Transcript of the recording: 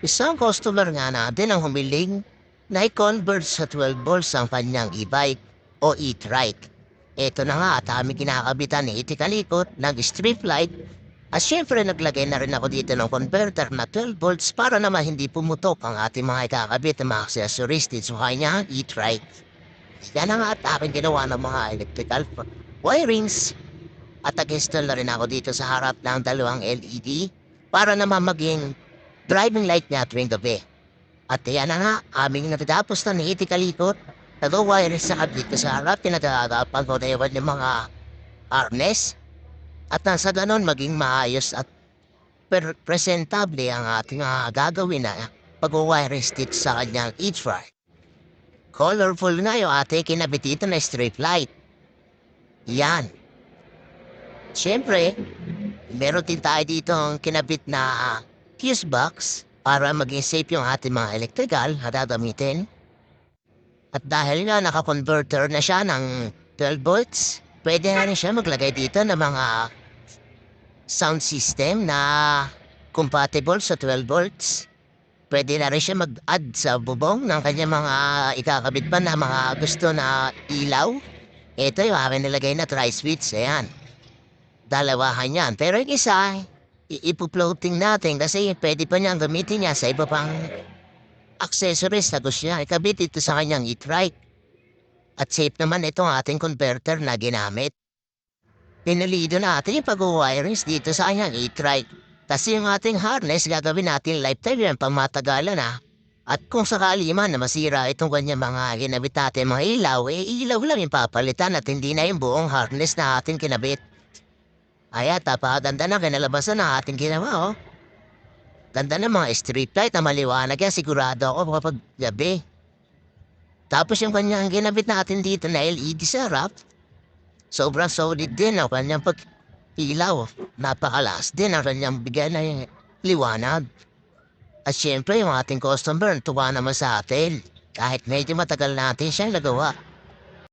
Isang customer nga natin ang humiling na i-convert sa 12 volts ang kanyang e-bike o e-trike. Ito na nga at aming kinakabitan ni itikalikot ng strip light at syempre naglagay na rin ako dito ng converter na 12 volts para naman hindi pumutok ang ating mga ikakabit na mga accessories dito sa kanyang e-trike. Yan na nga at aking ginawa ng mga electrical wirings at nag-install na rin ako dito sa harap ng dalawang LED para naman maging driving light niya tuwing gabi. At yan na nga, aming natatapos na ni itikalikot. Nag-wires sa kabit ko sa harap, pinagagapan ko na iwan yung mga harness. At nasa ganon maging maayos at presentable ang ating gagawin na pag-wires dito sa kanyang e-trike. Colorful na yung ate kinabit dito na strip light. Yan. Siyempre, meron din tayo dito ang kinabit na fuse box para maging safe yung ating mga electrical na gagamitin. At dahil nga naka-converter na siya ng 12 volts, pwede na rin siya maglagay dito ng mga sound system na compatible sa 12 volts. Pwede na rin siya mag-add sa bubong ng kanyang mga ikakabit pa na mga gusto na ilaw. Ito yung aking nilagay na tri-switch, ayan. Dalawahan yan. Pero yung isa, ipo-floating natin kasi pwede pa niyang gamitin niya sa iba pang accessories na gusto niya. Ikabit ito sa kanyang e-trike. At safe naman itong ating converter na ginamit. Pinalido natin yung pag-wirings dito sa kanyang e-trike. Kasi yung ating harness gagawin natin lifetime yan pamatagalan na. At kung sakali man na masira itong kanyang mga ginabit natin mga ilaw, ilaw lang yung papalitan at hindi na yung buong harness na ating kinabit. Ay at napakaganda na kinalabasan ng ating ginawa, oh. Ganda ng mga street light na maliwanag yan, sigurado ako kapag gabi. Tapos yung kanyang ginabit natin dito na LED sa harap, sobrang solid din ang kanyang pag-ilaw. Napakalas din ang kanyang bigay na yung liwanag. At syempre yung ating customer, tuwa naman sa atin. Kahit medyo matagal natin siyang nagawa.